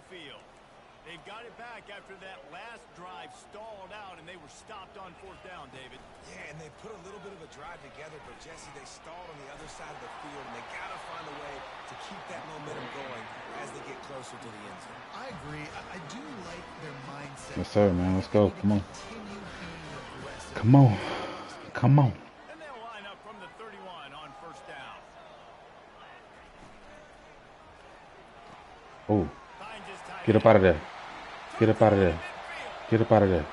the field. They've got it back after that last drive stalled out, and they were stopped on 4th down, David. Yeah, and they put a little bit of a drive together, but, Jesse, they stalled on the other side of the field, and they got to find a way to keep that momentum going as they get closer to the end zone. I agree. I do like their mindset. Yes, sir, man. Let's go. Come on. Come on. Come on. And they'll line up from the 31 on 1st down. Oh. Get up out of there. Get up out of there. Get up out of there.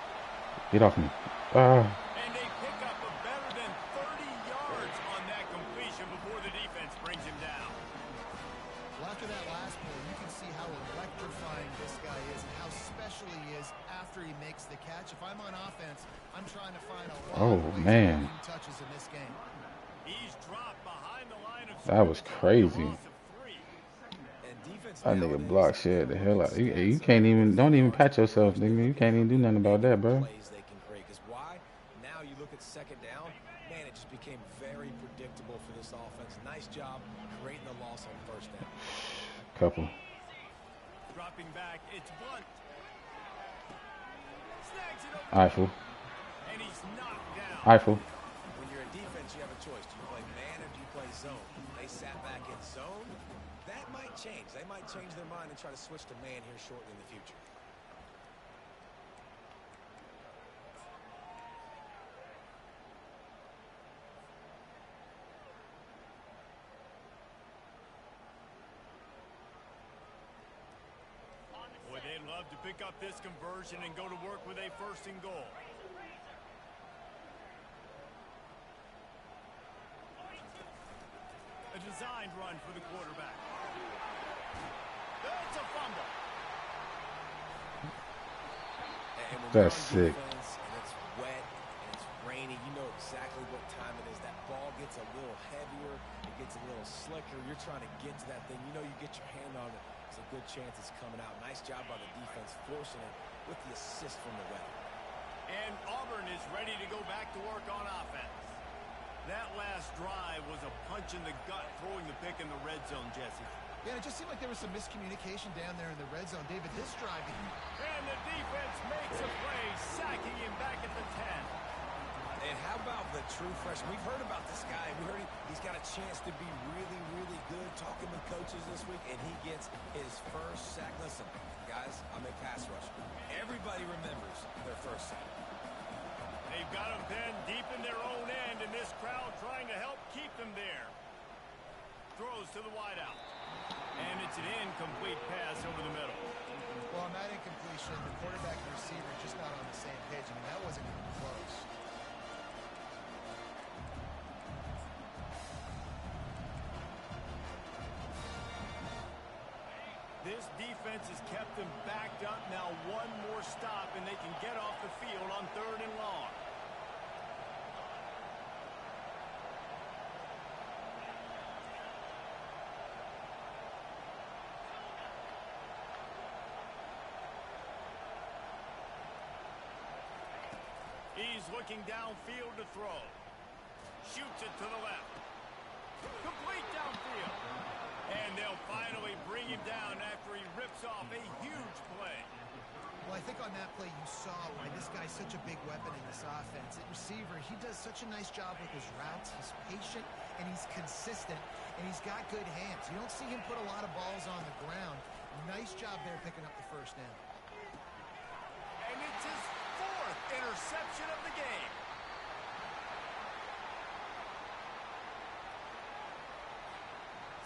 Get off me. And they pick up a better than 30 yards on that completion before the defense brings him down. Well, after that last play, you can see how electrifying this guy is and how special he is after he makes the catch. If I'm on offense, I'm trying to find a lot of man. touches in this game. He's dropped behind the line of That was crazy. That nigga block shit the hell out. You can't even, don't even pat yourself, nigga. You can't even do nothing about that, bro. They can create. Because why? Now you look at 2nd down, man, it just became very predictable for this offense. Nice job creating the loss on 1st down. Couple. Dropping back, it's Blunt. Snags it over. Eiffel. And he's knocked down. Eiffel. When you're in defense, you have a choice. Do you play man or do you play zone? They sat back in zone. That might change. They might change their mind and try to switch to man here shortly in the future. Boy, they'd love to pick up this conversion and go to work with a 1st and goal. A designed run for the quarterback. It's a fumble. That's sick. And it's wet and it's rainy. You know exactly what time it is. That ball gets a little heavier. It gets a little slicker. You're trying to get to that thing. You know you get your hand on it. It's a good chance it's coming out. Nice job by the defense forcing it with the assist from the weather. And Auburn is ready to go back to work on offense. That last drive was a punch in the gut, throwing the pick in the red zone, Jesse. Yeah, it just seemed like there was some miscommunication down there in the red zone. David, this drive... And the defense makes a play, sacking him back at the 10. And how about the true freshman? We've heard about this guy. We heard he's got a chance to be really, really good. Talking with coaches this week, and he gets his first sack. Listen, guys, I'm a pass rusher. Everybody remembers their first sack. They've got him pinned deep in their own end, and this crowd trying to help keep them there. Throws to the wideout. And it's an incomplete pass over the middle. Well, on that incompletion, the quarterback and receiver just not on the same page. I mean, that wasn't even close. This defense has kept them backed up. Now one more stop, and they can get off the field on 3rd and long. He's looking downfield to throw. Shoots it to the left. Complete downfield. And they'll finally bring him down after he rips off a huge play. Well, I think on that play you saw why this guy's such a big weapon in this offense. At receiver, he does such a nice job with his routes. He's patient, and he's consistent, and he's got good hands. You don't see him put a lot of balls on the ground. Nice job there picking up the 1st down. And it's his 4th interception of the game.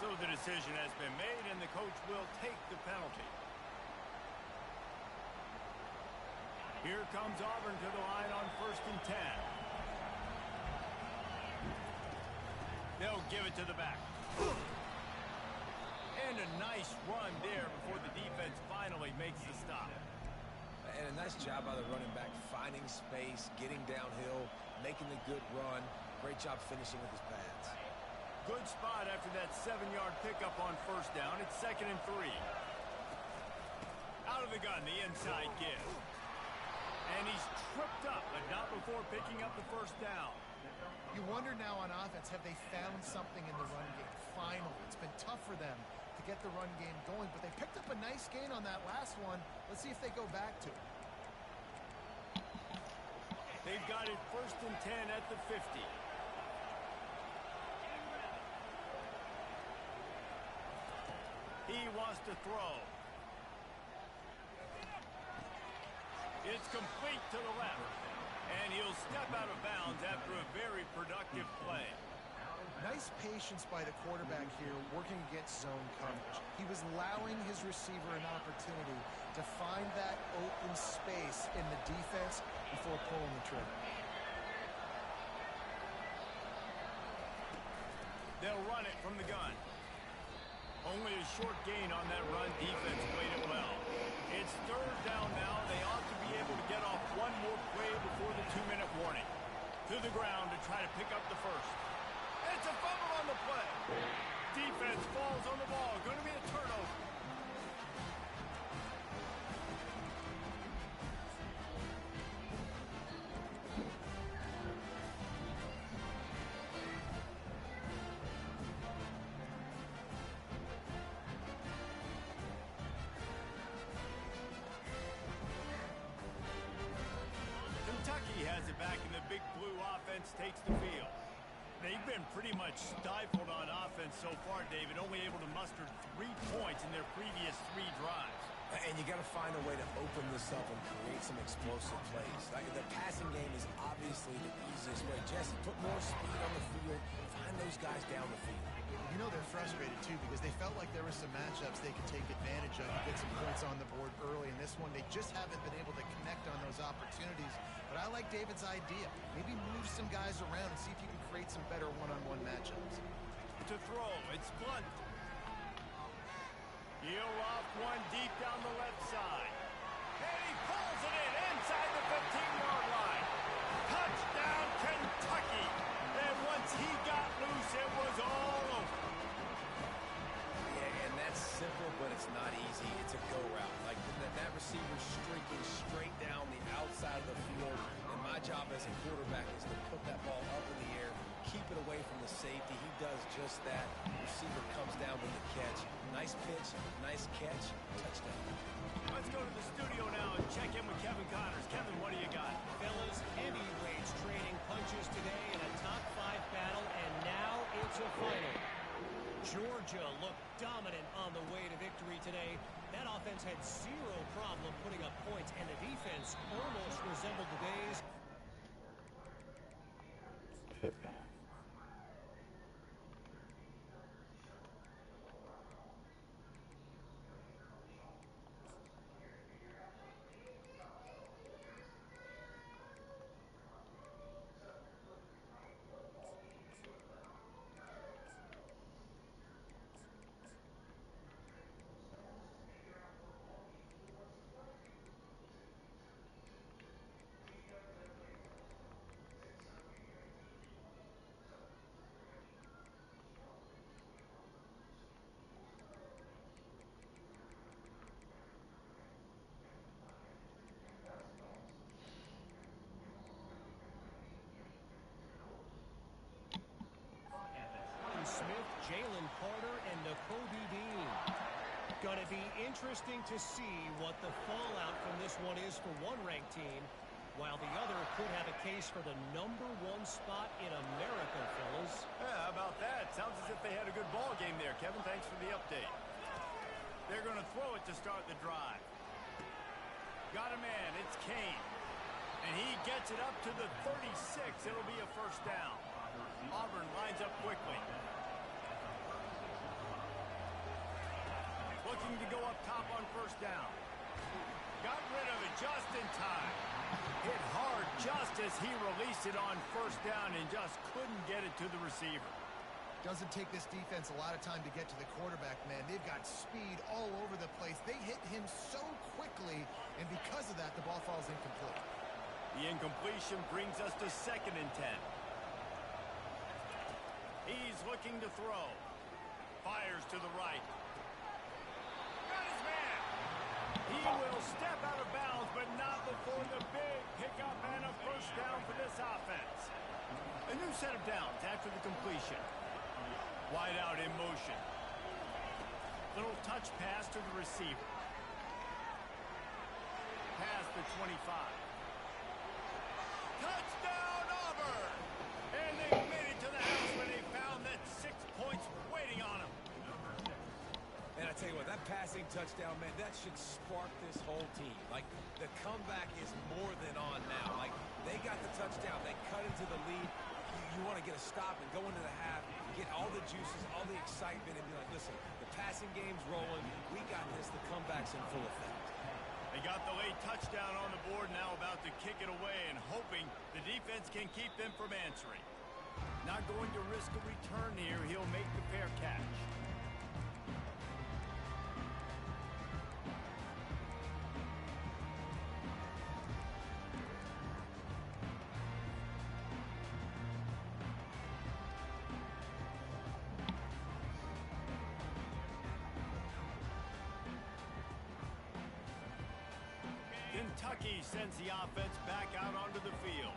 So the decision has been made, and the coach will take the penalty. Here comes Auburn to the line on 1st and 10. They'll give it to the back. And a nice run there before the defense finally makes the stop. And a nice job by the running back, finding space, getting downhill, making the good run. Great job finishing with his pads. Good spot after that 7-yard pickup on 1st down. It's 2nd and 3. Out of the gun, the inside give. And he's tripped up, but not before picking up the 1st down. You wonder now on offense, have they found something in the run game? Finally, it's been tough for them to get the run game going, but they picked up a nice gain on that last one. Let's see if they go back to it. They've got it 1st and 10 at the 50. He wants to throw. It's complete to the left. And he'll step out of bounds after a very productive play. Nice patience by the quarterback here, working against zone coverage. He was allowing his receiver an opportunity to find that open space in the defense before pulling the trigger. They'll run it from the gun. Only a short gain on that run. Defense played it well. It's 3rd down now. They ought to be able to get off one more play before the 2-minute warning. To the ground to try to pick up the first. It's a fumble on the play. Defense falls on the ball. Going to be a turnover. Kentucky has it back, and the Big Blue offense takes the field. They've been pretty much stifled on offense so far, David, only able to muster 3 points in their previous 3 drives. And you got to find a way to open this up and create some explosive plays. Like, the passing game is obviously the easiest way. Jesse, put more speed on the field. Find those guys down the field. You know they're frustrated, too, because they felt like there were some matchups they could take advantage of and get some points on the board early. In this one, they just haven't been able to connect on those opportunities. But I like David's idea. Maybe move some guys around and see if you can create some better one-on-one matchups. To throw, it's Blunt. He'll off one deep down the left side. And he pulls it in inside the 15-yard line. Touchdown, Kentucky. And once he got loose, it was all over. Yeah, and that's simple, but it's not easy. It's a go route. Like, that receiver streaking straight down the outside of the field. And my job as a quarterback is to put that ball up in the air, keep it away from the safety. He does just that. The receiver comes down with the catch. Nice pitch, nice catch, touchdown. Let's go to the studio now and check in with Kevin Connors. Kevin, what do you got? Fellas, heavyweights trading punches today in a top 5 battle, and now it's a final. Georgia looked dominant on the way to victory today. That offense had 0 problem putting up points, and the defense almost resembled the days. Smith, Jalen Carter, and Nakobe Dean. Gonna be interesting to see what the fallout from this one is for one ranked team, while the other could have a case for the #1 spot in America, fellas. Yeah, how about that? Sounds as if they had a good ball game there, Kevin. Thanks for the update. They're going to throw it to start the drive. Got a man. It's Kane. And he gets it up to the 36. It'll be a 1st down. Auburn lines up quickly. Looking to go up top on 1st down. Got rid of it just in time. Hit hard just as he released it on 1st down and just couldn't get it to the receiver. Doesn't take this defense a lot of time to get to the quarterback, man. They've got speed all over the place. They hit him so quickly, and because of that, the ball falls incomplete. The incompletion brings us to 2nd and 10. He's looking to throw. Fires to the right. Got his man. He will step out of bounds, but not before the big pickup and a 1st down for this offense. A new set of downs after the completion. Wide out in motion. Little touch pass to the receiver. Pass the 25. Touchdown, Auburn! And they made it to the house when they found that 6 points waiting on them. And I tell you what, that passing touchdown, man, that should spark this whole team. Like, the comeback is more than on now. Like, they got the touchdown. They cut into the lead. You want to get a stop and go into the half, get all the juices, all the excitement, and be like, listen, the passing game's rolling. We got this. The comeback's in full effect. They got the late touchdown on the board, now about to kick it away and hoping the defense can keep them from answering. Not going to risk a return here. He'll make the fair catch. Kentucky sends the offense back out onto the field.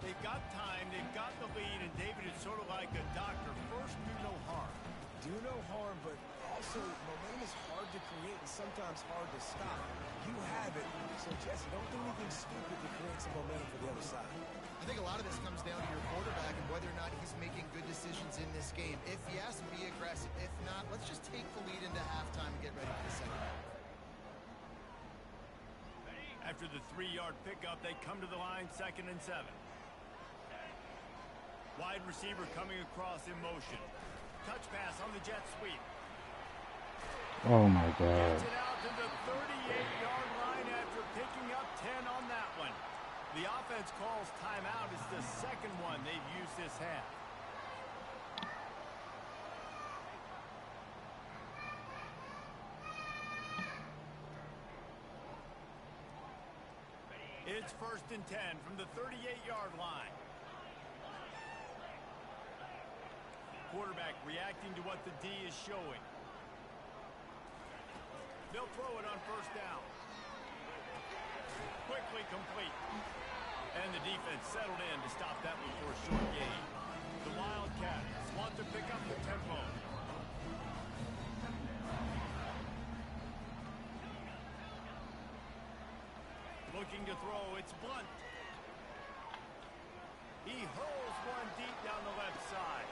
They've got time, they've got the lead, and David is sort of like a doctor. First, do no harm. Do no harm, but also momentum is hard to create and sometimes hard to stop. You have it, so Jesse, don't do anything stupid to create some momentum for the other side. I think a lot of this comes down to your quarterback and whether or not he's making good decisions in this game. If yes, be aggressive. If not, let's just take the lead into halftime and get ready for the second half. After the 3-yard pickup, they come to the line, 2nd and 7. Wide receiver coming across in motion. Touch pass on the jet sweep. Oh my God. Gets it out to the 38-yard line after picking up 10 on that one. The offense calls timeout. It's the second one they've used this half. It's 1st and 10 from the 38-yard line. Quarterback reacting to what the D is showing. They'll throw it on 1st down. Quickly complete. And the defense settled in to stop that before a short gain. The Wildcats want to pick up the tempo. Looking to throw, it's Blunt. He hurls one deep down the left side.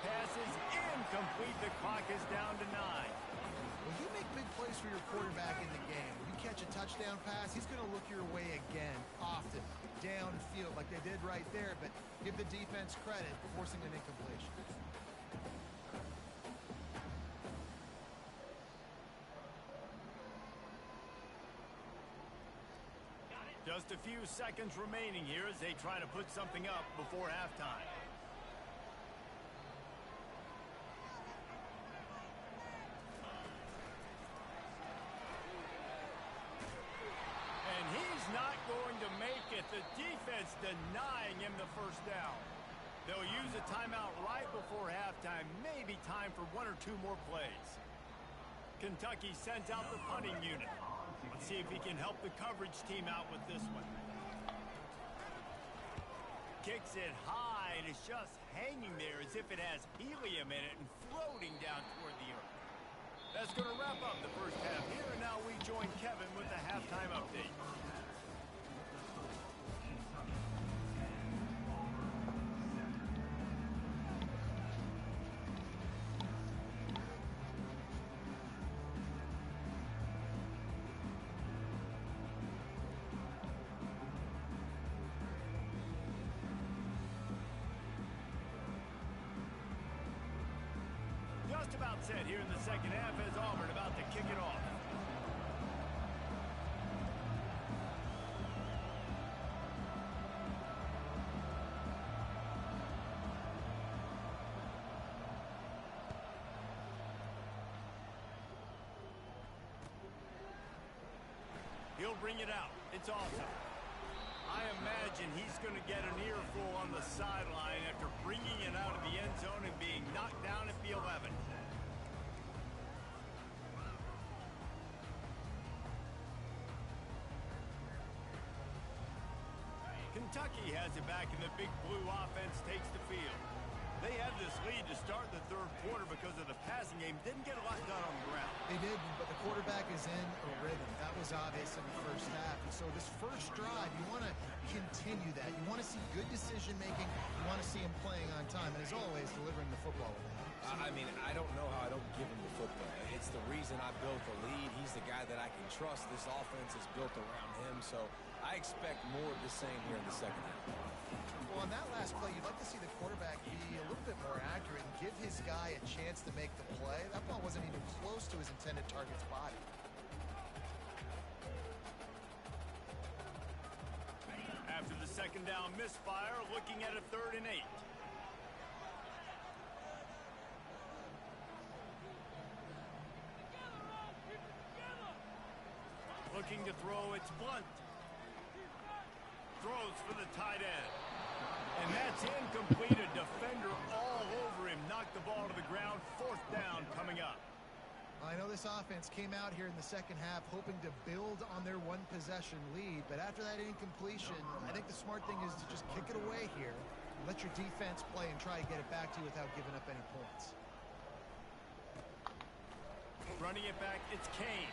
Pass is incomplete. The clock is down to 9. When you make big plays for your quarterback in the game, when you catch a touchdown pass, he's going to look your way again, often, downfield, like they did right there, but give the defense credit for forcing an incompletion. Just a few seconds remaining here as they try to put something up before halftime. And he's not going to make it. The defense denying him the 1st down. They'll use a timeout right before halftime. Maybe time for 1 or 2 more plays. Kentucky sends out the punting unit. Let's see if he can help the coverage team out with this one. Kicks it high, and it's just hanging there as if it has helium in it and floating down toward the earth. That's going to wrap up the 1st half here, and now we join Kevin with the halftime update. Just about set here in the second half as Auburn about to kick it off. He'll bring it out. It's awesome. I imagine he's going to get an earful on the sideline after bringing it out of the end zone and being knocked down at the 11. Kentucky has it back, and the Big Blue offense takes the field. They have this lead to start the 3rd quarter because of the passing game. Didn't get a lot done on the ground. They did, but the quarterback is in a rhythm. That was obvious in the first half. And so this first drive, you want to continue that. You want to see good decision-making. You want to see him playing on time. And as always, delivering the football with that. I mean, I don't know how I don't give him the football. It's the reason I built the lead. He's the guy that I can trust. This offense is built around him. So I expect more of the same here in the second half. Well, on that last play, you'd like to see the quarterback be a little bit more accurate and give his guy a chance to make the play. That ball wasn't even close to his intended target's body. After the second down misfire, looking at a 3rd and 8. Looking to throw, it's Blunt. Throws for the tight end. And that's incomplete. A defender all over him. Knocked the ball to the ground. 4th down coming up. I know this offense came out here in the second half hoping to build on their one-possession lead, but after that incompletion, I think the smart thing is to just kick it away here and let your defense play and try to get it back to you without giving up any points. Running it back, it's Kane.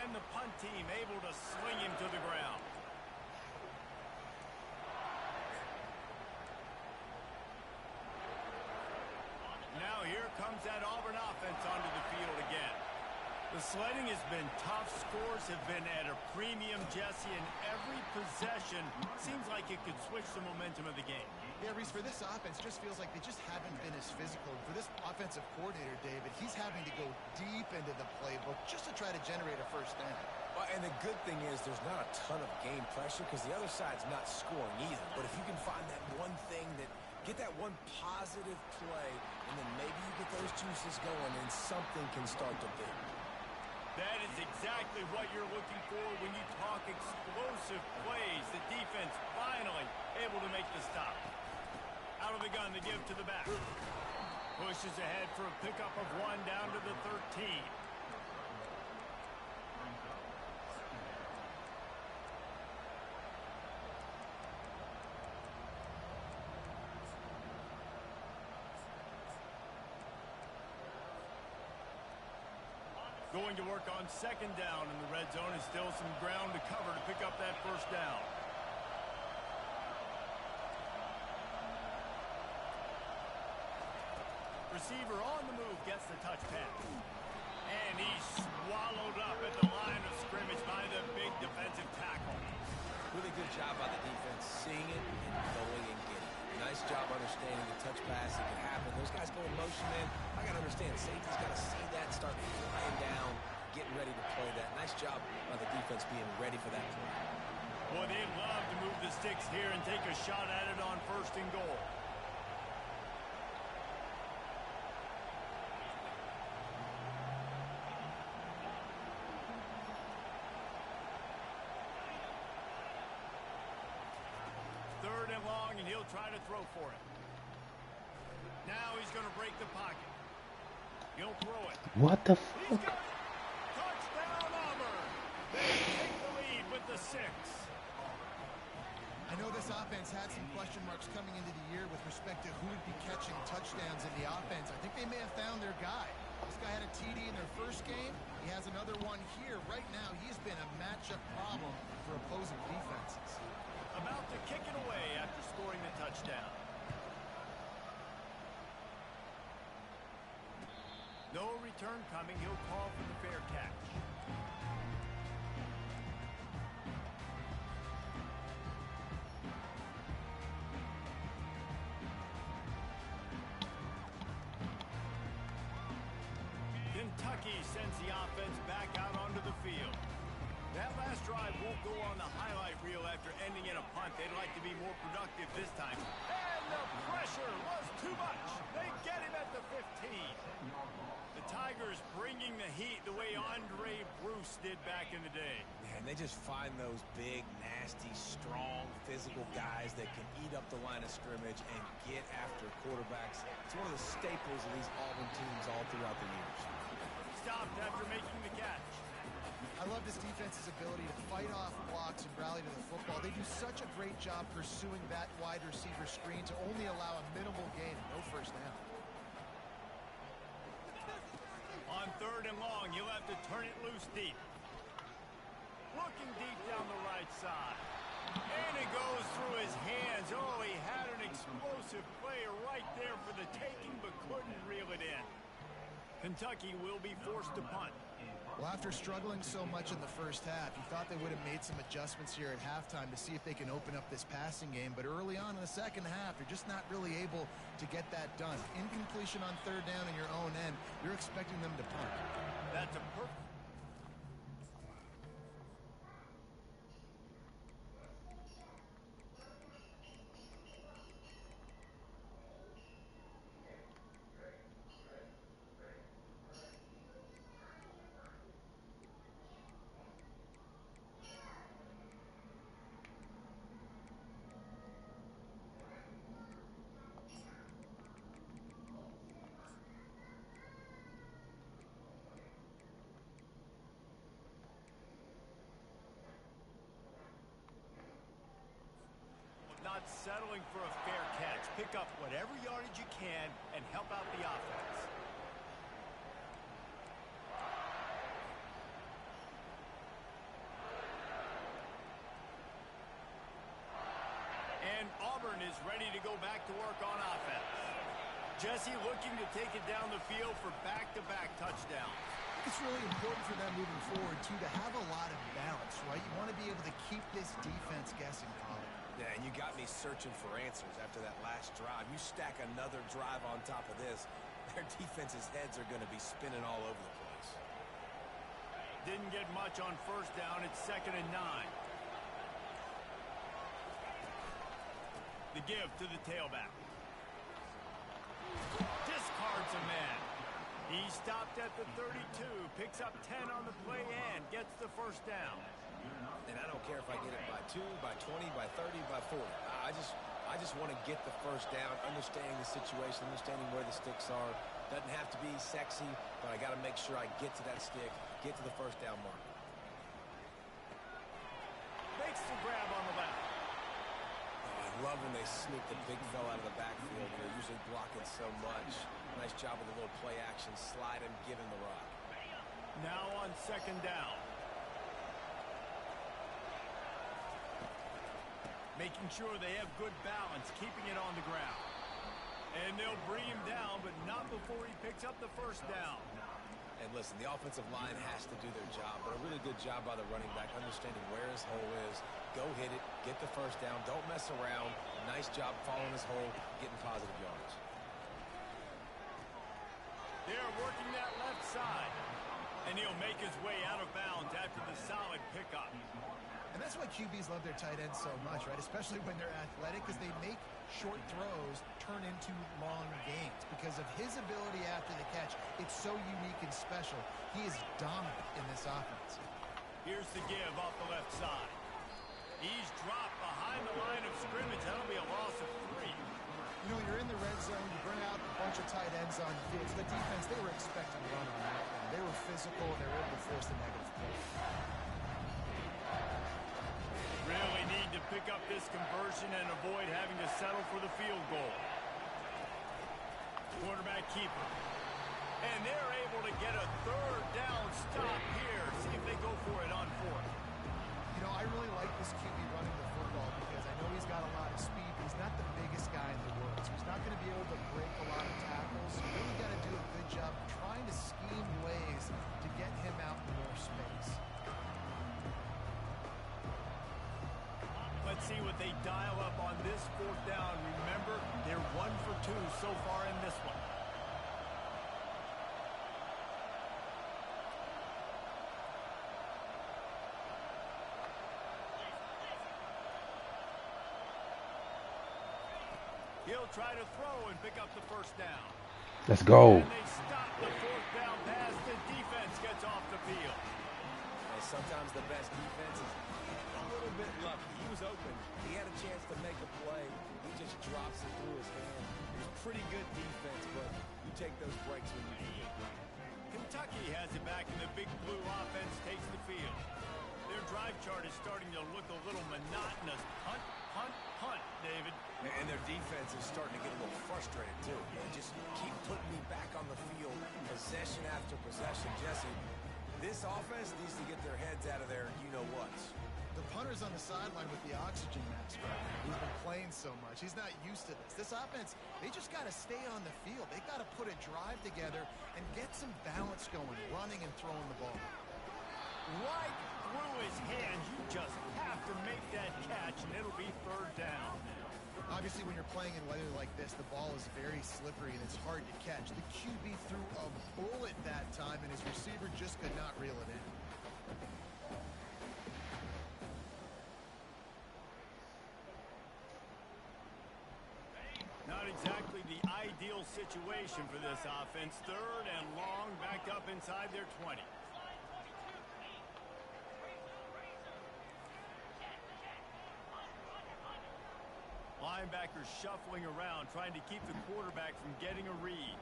And the punt team able to sling him to the ground. Now here comes that Auburn offense onto the field again. The sledding has been tough. Scores have been at a premium, Jesse, and every possession seems like it could switch the momentum of the game. Yeah, Reese, for this offense, just feels like they just haven't been as physical. For this offensive coordinator, David, he's having to go deep into the playbook just to try to generate a first down. And the good thing is there's not a ton of game pressure because the other side's not scoring either. But if you can find that one thing that get that one positive play, and then maybe you get those juices going and something can start to build. That is exactly what you're looking for when you talk explosive plays. The defense finally able to make the stop. Out of the gun to give to the back. Pushes ahead for a pickup of 1 down to the 13. Going to work on 2nd down in the red zone, and still some ground to cover to pick up that 1st down. Receiver on the move gets the touch pass. And he's swallowed up at the line of scrimmage by the big defensive tackle. Really good job by the defense seeing it and going and getting it. Nice job understanding the touch pass that can happen. Those guys go in motion, man. I got to understand, safety's got to see that, start flying down, getting ready to play that. Nice job by the defense being ready for that play. Boy, they'd love to move the sticks here and take a shot at it on 1st and goal. And he'll try to throw for it. Now he's going to break the pocket. He'll throw it. What the He's fuck? got it. Touchdown, Auburn. They take the lead with the 6. I know this offense had some question marks coming into the year with respect to who would be catching touchdowns in the offense. I think they may have found their guy. This guy had a TD in their first game. He has another one here. Right now, he's been a matchup problem for opposing defenses. About to kick it away after scoring the touchdown. No return coming. He'll call for the fair catch. Kentucky sends the offense back out onto the field. That last drive won't go on the highlight reel after ending in a punt. They'd like to be more productive this time. And the pressure was too much. They get him at the 15. The Tigers bringing the heat the way Andre Bruce did back in the day. Man, they just find those big, nasty, strong, physical guys that can eat up the line of scrimmage and get after quarterbacks. It's one of the staples of these Auburn teams all throughout the years. Stopped after making the catch. I love this defense's ability to fight off blocks and rally to the football. They do such a great job pursuing that wide receiver screen to only allow a minimal gain and no 1st down. running long. You'll have to turn it loose deep. Looking deep down the right side. And it goes through his hands. Oh, he had an explosive player right there for the taking, but couldn't reel it in. Kentucky will be forced to punt. Well, after struggling so much in the first half, you thought they would have made some adjustments here at halftime to see if they can open up this passing game. But early on in the second half, they're just not really able to get that done. Incompletion on third down in your own end, you're expecting them to punt. That's a perfect... Not settling for a fair catch. Pick up whatever yardage you can and help out the offense. And Auburn is ready to go back to work on offense. Jesse looking to take it down the field for back-to-back touchdowns. It's really important for them moving forward, too, to have a lot of balance, right? You want to be able to keep this defense guessing, Colin. Yeah, and you got me searching for answers after that last drive. You stack another drive on top of this, their defense's heads are going to be spinning all over the place. Didn't get much on first down. It's 2nd and 9. The give to the tailback. Discards a man. He stopped at the 32, picks up 10 on the play and gets the first down. And I don't care if I get it by 2, by 20, by 30, by 40. I just want to get the first down, understanding the situation, understanding where the sticks are. Doesn't have to be sexy, but I got to make sure I get to that stick, get to the first down mark. Makes the grab on the left. Oh, I love when they sneak the big fella out of the backfield. They're usually blocking so much. Nice job with a little play action, slide him, give him the rock. Now on 2nd down. Making sure they have good balance, keeping it on the ground. And they'll bring him down, but not before he picks up the first down. And listen, the offensive line has to do their job, but a really good job by the running back, understanding where his hole is. Go hit it, get the first down, don't mess around. Nice job following his hole, getting positive yards. They're working that left side. And he'll make his way out of bounds after the solid pickup. And that's why QBs love their tight ends so much, right? Especially when they're athletic, because they make short throws turn into long gains. Because of his ability after the catch, it's so unique and special. He is dominant in this offense. Here's the give off the left side. He's dropped behind the line of scrimmage. That'll be a loss of 3. You know, you're in the red zone, you bring out a bunch of tight ends on the field. So the defense, they were expecting to run on that one. They were physical, and they were able to force the negative play. Really need to pick up this conversion and avoid having to settle for the field goal. Quarterback keeper. And they're able to get a 3rd down stop here. See if they go for it on 4th. You know, I really like this QB running the football because I know he's got a lot of speed, but he's not the biggest guy in the world. So he's not going to be able to break a lot of tackles. You really got to do a good job trying to scheme ways to get him out in more space. Let's see what they dial up on this 4th down. Remember, they're 1 for 2 so far in this one. He'll try to throw and pick up the first down. Let's go. And they stop the 4th down pass. The defense gets off the field. And sometimes the best defense is a little bit lucky. He was open. He had a chance to make a play. He just drops it through his hand. It was pretty good defense, but you take those breaks when you need it. Kentucky has it back, and the Big Blue offense takes the field. Their drive chart is starting to look a little monotonous. Punt, punt, punt, David. And their defense is starting to get a little frustrated, too. They just keep putting me back on the field because possession after possession. Jesse, this offense needs to get their heads out of their you-know-whats. The punter's on the sideline with the oxygen mask on. He's been playing so much. He's not used to this. This offense, they just got to stay on the field. They got to put a drive together and get some balance going, running and throwing the ball. Right through his hands. You just have to make that catch, and it'll be third down. Obviously, when you're playing in weather like this, the ball is very slippery and it's hard to catch. The QB threw a bullet that time, and his receiver just could not reel it in. Not exactly the ideal situation for this offense. Third and long, back up inside their 20. Linebackers shuffling around, trying to keep the quarterback from getting a read.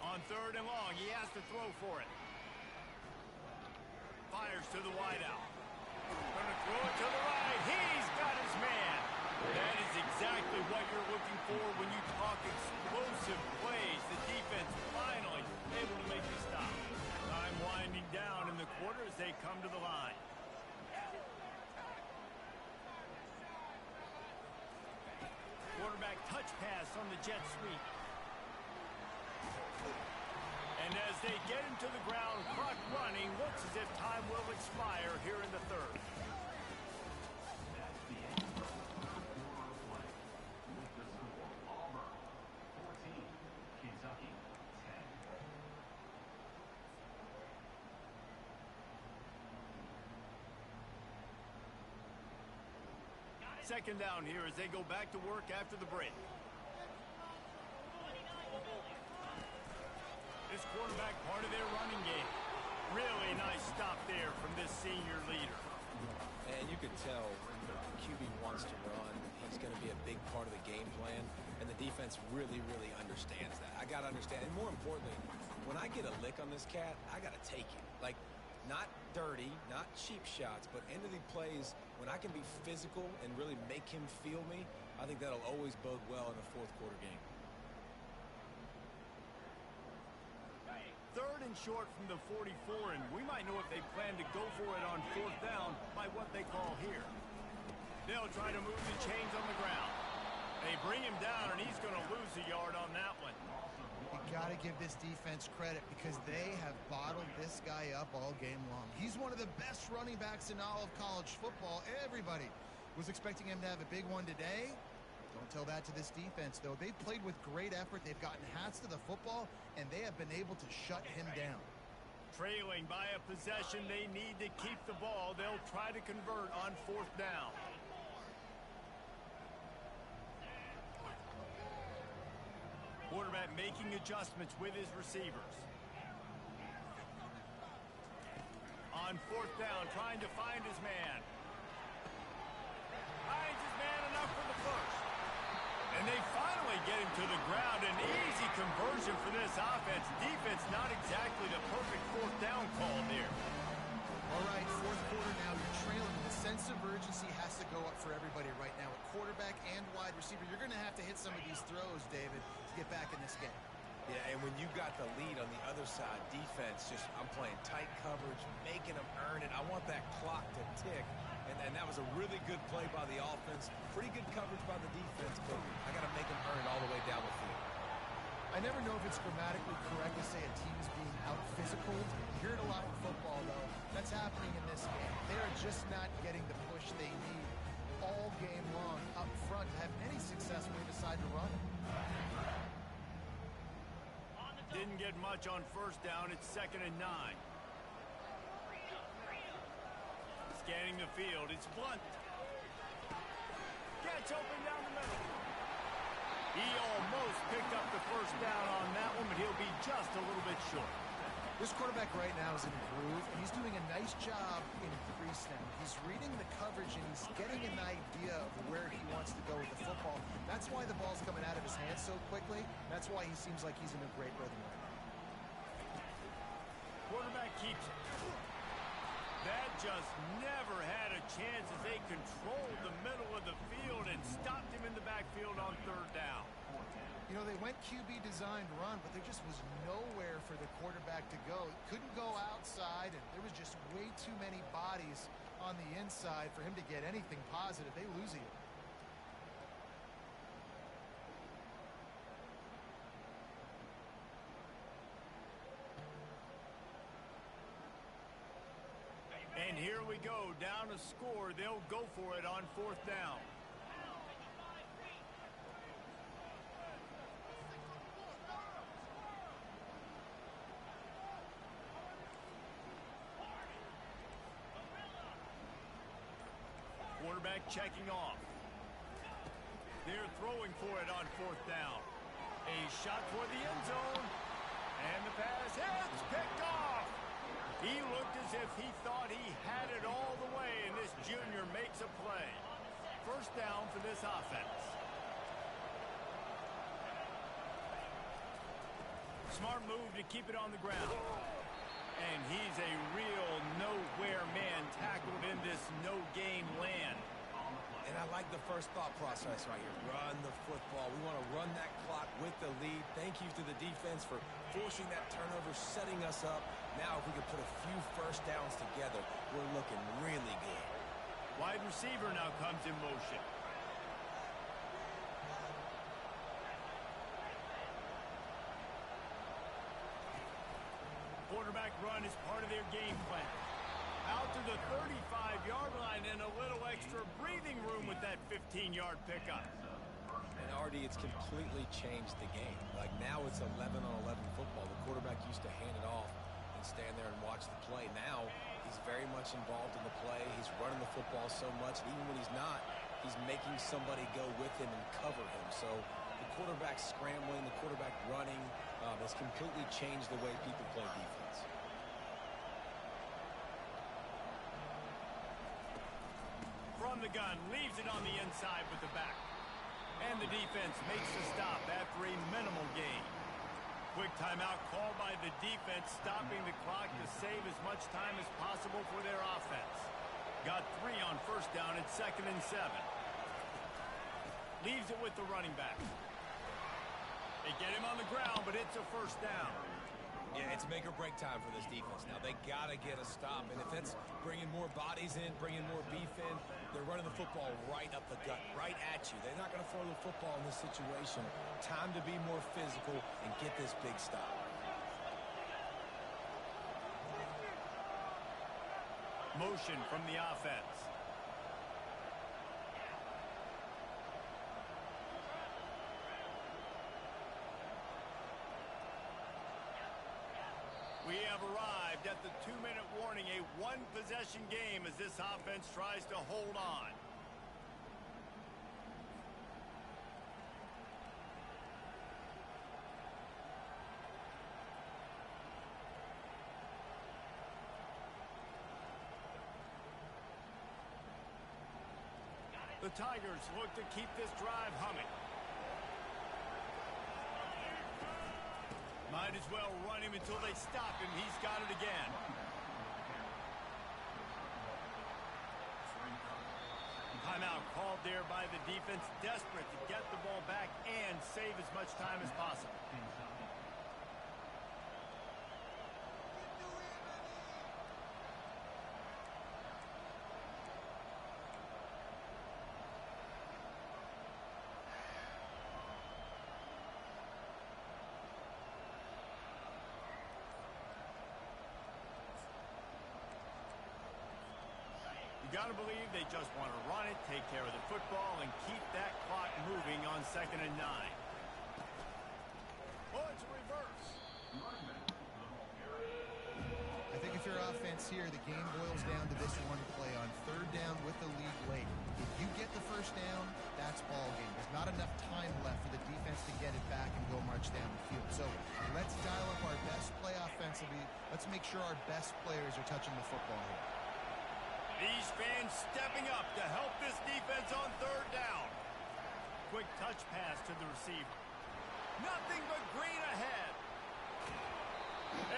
On third and long, he has to throw for it. Fires to the wideout. Going to throw it to the right. He's got his man. That is exactly what you're looking for when you talk explosive plays. The defense finally able to make the stop. Time winding down in the quarter as they come to the line. Quarterback touch pass on the jet sweep. And as they get him to the ground, clock running, looks as if time will expire here in the third. Second down here as they go back to work after the break. This quarterback part of their running game. Really nice stop there from this senior leader. And you can tell the QB wants to run. He's going to be a big part of the game plan. And the defense really, really understands that. I got to understand. And more importantly, when I get a lick on this cat, I got to take it. Like, not dirty, not cheap shots, but end of the plays, when I can be physical and really make him feel me, I think that'll always bode well in a fourth quarter game. Third and short from the 44, and we might know if they plan to go for it on fourth down by what they call here. They'll try to move the chains on the ground. They bring him down, and he's going to lose a yard on that one. You got to give this defense credit because they have bottled this guy up all game long. He's one of the best running backs in all of college football. Everybody was expecting him to have a big one today. Don't tell that to this defense, though. They've played with great effort. They've gotten hats to the football, and they have been able to shut him down. Trailing by a possession, they need to keep the ball. They'll try to convert on fourth down. Quarterback making adjustments with his receivers. On fourth down, trying to find his man. Finds his man enough for the first. And they finally get him to the ground. An easy conversion for this offense. Defense not exactly the perfect fourth down call there. All right, fourth quarter now. You're trailing. The sense of urgency has to go up for everybody right now. At quarterback and wide receiver, you're going to have to hit some of these throws, David, to get back in this game. Yeah, and when you got the lead on the other side, defense just, I'm playing tight coverage, making them earn it. I want that clock to tick. And that was a really good play by the offense. Pretty good coverage by the defense, but I got to make them earn it all the way down the field. I never know if it's grammatically correct to say a team is being out-physical. You hear it a lot in football, though. That's happening in this game. They are just not getting the push they need all game long up front to have any success when they decide to run it. Didn't get much on first down. It's 2nd and 9. Scanning the field. It's Blunt. Gets open down the middle. He almost picked up the first down on that one, but he'll be just a little bit short. This quarterback right now is in a groove, and he's doing a nice job in pre-snap. He's reading the coverage, and he's getting an idea of where he wants to go with the football. That's why the ball's coming out of his hands so quickly. That's why he seems like he's in a great rhythm right now. Quarterback keeps it. That just never had a chance as they controlled the middle of the field and stopped him in the backfield on third down. You know, they went QB designed run, but there just was nowhere for the quarterback to go. He couldn't go outside, and there was just way too many bodies on the inside for him to get anything positive. They lose it. And here we go, down a score. They'll go for it on fourth down. Quarterback checking off. They're throwing for it on fourth down. A shot for the end zone. And the pass hits, picked off. He looked as if he thought he had it all the way, and this junior makes a play. First down for this offense. Smart move to keep it on the ground. And he's a real nowhere man tackled in this no-gain land. And I like the first thought process right here. Run the football. We want to run that clock with the lead. Thank you to the defense for forcing that turnover, setting us up. Now, if we can put a few first downs together, we're looking really good. Wide receiver now comes in motion. Quarterback run is part of their game plan. Out to the 35-yard line and a little extra breathing room with that 15-yard pickup. And Artie, it's completely changed the game. Like now it's 11-on-11 football. The quarterback used to hand it off and stand there and watch the play. Now he's very much involved in the play. He's running the football so much, and even when he's not, he's making somebody go with him and cover him. So the quarterback scrambling, the quarterback running has completely changed the way people play defense. From the gun, leaves it on the inside with the back. And the defense makes the stop after a minimal gain. Quick timeout called by the defense, stopping the clock to save as much time as possible for their offense. Got 3 on first down at 2nd and 7. Leaves it with the running back. They get him on the ground, but it's a first down. Yeah, it's make or break time for this defense. Now, they got to get a stop. And if that's bringing more bodies in, bringing more beef in, they're running the football right up the gut, right at you. They're not going to throw the football in this situation. Time to be more physical and get this big stop. Motion from the offense. We have arrived at the 2-minute warning, a one-possession game as this offense tries to hold on. The Tigers look to keep this drive humming. Might as well run him until they stop him. He's got it again. Timeout called there by the defense, desperate to get the ball back and save as much time as possible. You got to believe they just want to run it, take care of the football, and keep that clock moving on 2nd and 9. Oh, it's a reverse. I think if you're offense here, the game boils down to this one play on 3rd down with the lead late. If you get the first down, that's ball game. There's not enough time left for the defense to get it back and go march down the field. So let's dial up our best play offensively. Let's make sure our best players are touching the football here. These fans stepping up to help this defense on 3rd down. Quick touch pass to the receiver. Nothing but green ahead.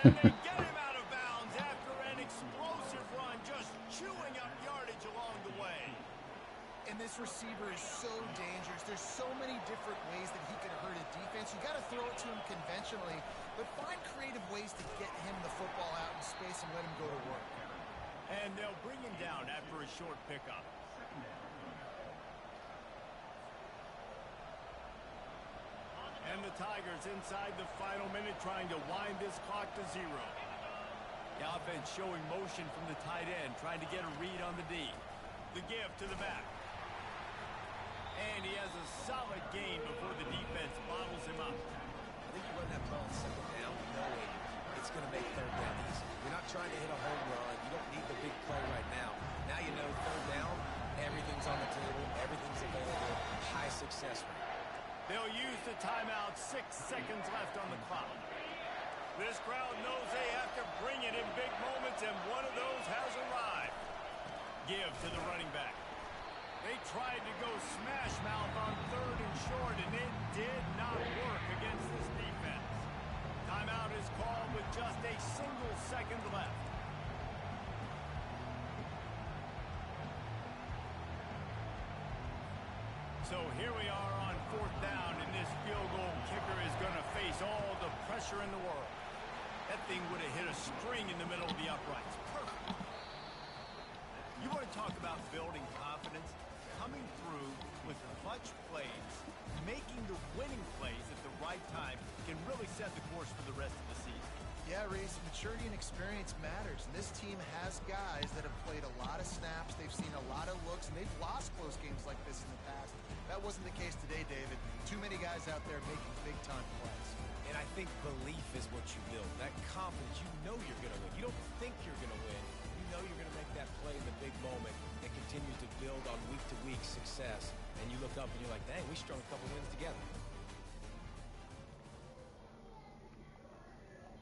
And they get him out of bounds after an explosive run and just chewing up yardage along the way. And this receiver is so dangerous. There's so many different ways that he can hurt a defense. You got to throw it to him conventionally, but find creative ways to get him the football out in space and let him go to work. And they'll bring him down after a short pickup. And the Tigers inside the final minute trying to wind this clock to 0. The offense showing motion from the tight end, trying to get a read on the D. The give to the back. And he has a solid gain before the defense bottles him up. I think you run that ball on second down knowing it's going to make third down easy. You're not trying to hit a home run. You don't need the big play right now. Now you know third down, everything's on the table, everything's available, high success rate. They'll use the timeout, 6 seconds left on the clock. This crowd knows they have to bring it in big moments, and one of those has arrived. Give to the running back. They tried to go smash mouth on 3rd and short, and it did not work against this defense. Timeout is called with just a single second left. So here we are on 4th down, and this field goal kicker is going to face all the pressure in the world. That thing would have hit a string in the middle of the uprights. Perfect. You want to talk about building confidence? Coming through with clutch plays, making the winning plays at the right time can really set the course for the rest of the season. Yeah, Reese, maturity and experience matters. And this team has guys that have played a lot of snaps. They've seen a lot of looks, and they've lost close games like this in the past. That wasn't the case today, David. Too many guys out there making big-time plays. And I think belief is what you build. That confidence, you know you're going to win. You don't think you're going to win. You know you're going to make that play in the big moment and continue to build on week-to-week success. And you look up and you're like, dang, we strung a couple wins together.